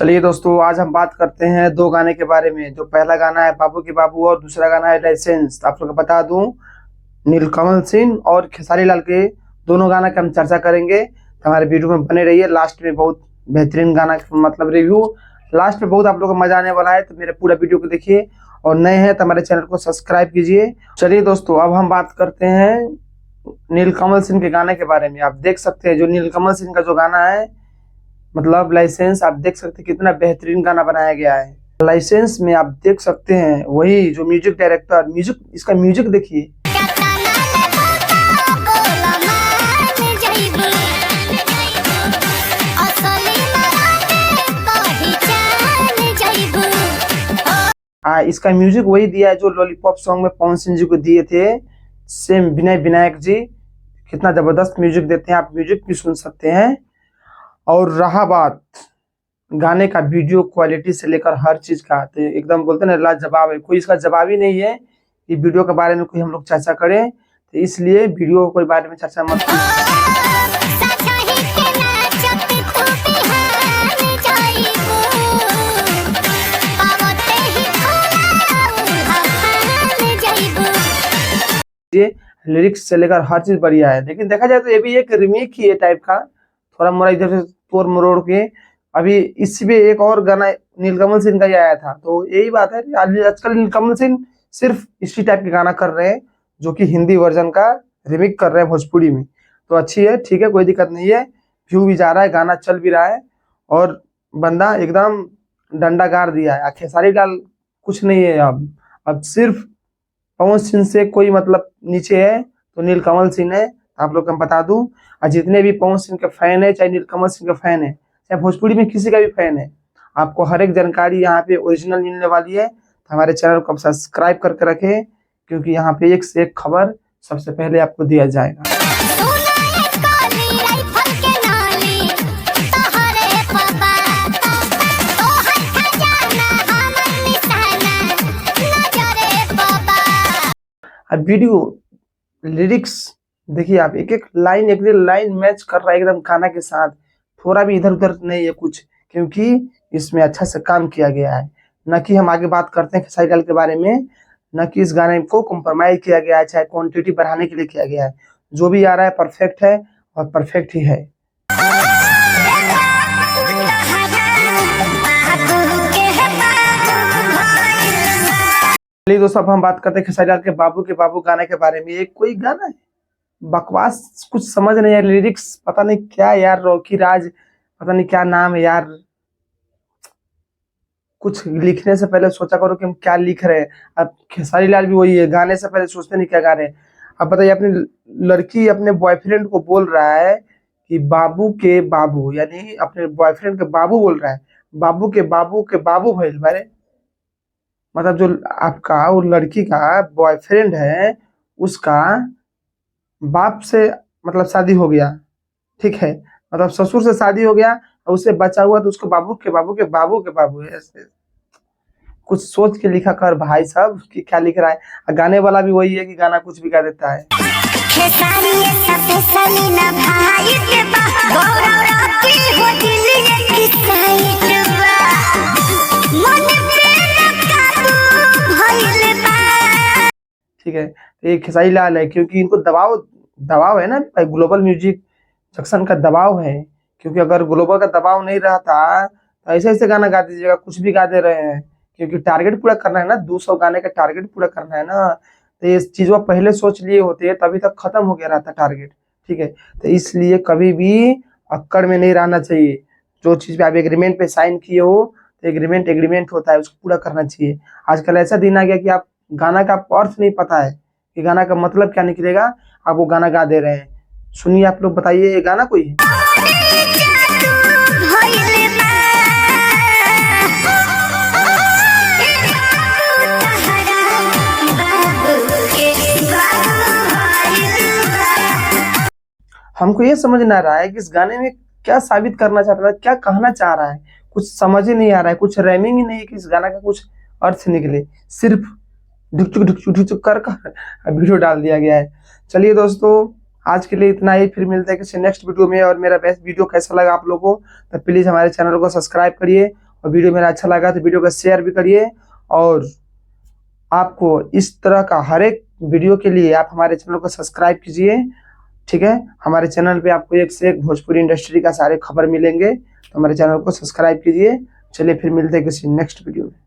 चलिए दोस्तों, आज हम बात करते हैं दो गाने के बारे में। जो पहला गाना है बाबू की बाबू और दूसरा गाना है लाइसेंस। आप लोग को बता दूं, नीलकमल सिंह और खेसारी लाल के दोनों गाना की हम चर्चा करेंगे। तो हमारे वीडियो में बने रहिए। लास्ट में बहुत बेहतरीन गाना मतलब रिव्यू लास्ट में बहुत आप लोगों को मजा आने वाला है। तो मेरे पूरा वीडियो को देखिए और नए हैं तो हमारे चैनल को सब्सक्राइब कीजिए। चलिए दोस्तों, अब हम बात करते हैं नीलकमल सिंह के गाने के बारे में। आप देख सकते हैं जो नीलकमल सिंह का जो गाना है मतलब लाइसेंस, आप देख सकते हैं कितना बेहतरीन गाना बनाया गया है। लाइसेंस में आप देख सकते हैं वही जो म्यूजिक डायरेक्टर, इसका म्यूजिक देखिए। इसका म्यूजिक वही दिया है जो लॉलीपॉप सॉन्ग में पवन सिंह जी को दिए थे। सेम विनय विनायक जी कितना जबरदस्त म्यूजिक देते हैं, आप म्यूजिक भी सुन सकते हैं। और रहा बात गाने का वीडियो क्वालिटी से लेकर हर चीज का, तो एकदम बोलते हैं ना लाजवाब है, कोई इसका जवाब ही नहीं है कि वीडियो के बारे में कोई हम लोग चर्चा करें। तो इसलिए वीडियो के बारे में चर्चा मत लिरिक्स से लेकर हर चीज बढ़िया है। लेकिन देखा जाए तो ये भी एक रिमेक ही है टाइप का, थोड़ा मोड़ा इधर से तोड़ मरोड़ के। अभी इसमें एक और गाना नीलकमल सिंह का ही आया था। तो यही बात है, आजकल नीलकमल सिंह सिर्फ इसी टाइप के गाना कर रहे हैं जो कि हिंदी वर्जन का रिमिक कर रहे हैं भोजपुरी में। तो अच्छी है, ठीक है, कोई दिक्कत नहीं है। व्यू भी जा रहा है, गाना चल भी रहा है और बंदा एकदम डंडा गाड़ दिया है। खेसारी लाल कुछ नहीं है। अब सिर्फ पवन सिंह से कोई मतलब नीचे है तो नीलकमल सिंह है। आप लोग को बता दूं, और जितने भी पवन सिंह के फैन है, चाहे नीलकमल सिंह के फैन है, चाहे भोजपुरी में किसी का भी फैन है, आपको हर एक जानकारी यहाँ पे ओरिजिनल मिलने वाली है। तो हमारे चैनल को सब्सक्राइब करके रखें, क्योंकि यहाँ पे एक से एक खबर सबसे पहले आपको दिया जाएगा। अब वीडियो लिरिक्स देखिए आप, एक एक लाइन मैच कर रहा है एकदम गाना के साथ, थोड़ा भी इधर उधर नहीं है कुछ, क्योंकि इसमें अच्छा से काम किया गया है। न कि हम आगे बात करते हैं खेसारी लाल के बारे में, न कि इस गाने को कॉम्प्रोमाइज किया गया है, चाहे क्वांटिटी बढ़ाने के लिए किया गया है। जो भी आ रहा है परफेक्ट है और परफेक्ट ही है। चलिए दोस्तों, अब हम बात करते हैं खेसारी लाल के बाबू गाने के बारे में। ये कोई गाना है बकवास, कुछ समझ नहीं है। लिरिक्स पता नहीं क्या यार, रॉकी राज पता नहीं क्या नाम है यार। कुछ लिखने से पहले सोचा करो कि हम क्या लिख रहे हैं। अब खेसारी लाल भी वही है, गाने से पहले सोचते नहीं क्या गा रहे हैं। अब बताइए, अपनी लड़की अपने बॉयफ्रेंड को बोल रहा है कि बाबू के बाबू, यानी अपने बॉयफ्रेंड के बाबू बोल रहा है, बाबू के बाबू भइल बारे। मतलब जो आपका वो लड़की का बॉयफ्रेंड है, उसका बाप से मतलब शादी हो गया, ठीक है, मतलब ससुर से शादी हो गया और उससे बचा हुआ तो उसको बाबू के बाबू है। ऐसे कुछ सोच के लिखा कर भाई साहब कि क्या लिख रहा है। गाने वाला भी वही है कि गाना कुछ भी गा देता है। ठीक है, तो ये खेसारी लाल है क्योंकि इनको दबाव है ना, ग्लोबल म्यूजिक जंक्शन का दबाव है। क्योंकि अगर ग्लोबल का दबाव नहीं रहता तो ऐसे ऐसे गाना गा दीजिएगा, कुछ भी गा दे रहे हैं। क्योंकि टारगेट पूरा करना है ना, 200 गाने का टारगेट पूरा करना है ना। तो ये चीज वो पहले सोच लिए होते तभी तक खत्म हो गया रहता टारगेट, ठीक है। तो इसलिए कभी भी अक्कड़ में नहीं रहना चाहिए। जो चीज पे आप एग्रीमेंट पे साइन किए हो, तो एग्रीमेंट होता है, उसको पूरा करना चाहिए। आजकल ऐसा दिन आ गया कि आप गाना का अर्थ नहीं पता है कि गाना का मतलब क्या निकलेगा, आप वो गाना गा दे रहे हैं। सुनिए, आप लोग बताइए ये गाना कोई है? हमको ये समझ ना रहा है कि इस गाने में क्या साबित करना चाहता है, क्या कहना चाह रहा है। कुछ समझ ही नहीं आ रहा है, कुछ रैमिंग ही नहीं है कि इस गाना का कुछ अर्थ निकले। सिर्फ ढुक कर वीडियो डाल दिया गया है। चलिए दोस्तों, आज के लिए इतना ही, फिर मिलते हैं किसी नेक्स्ट वीडियो में। और मेरा बेस्ट वीडियो कैसा लगा आप लोगों को, तो प्लीज हमारे चैनल को सब्सक्राइब करिए और वीडियो मेरा अच्छा लगा तो वीडियो को शेयर भी करिए। और आपको इस तरह का हर एक वीडियो के लिए आप हमारे चैनल को सब्सक्राइब कीजिए, ठीक है। हमारे चैनल पे आपको एक से एक भोजपुरी इंडस्ट्री का सारे खबर मिलेंगे, तो हमारे चैनल को सब्सक्राइब कीजिए। चलिए फिर मिलते हैं किसी नेक्स्ट वीडियो में।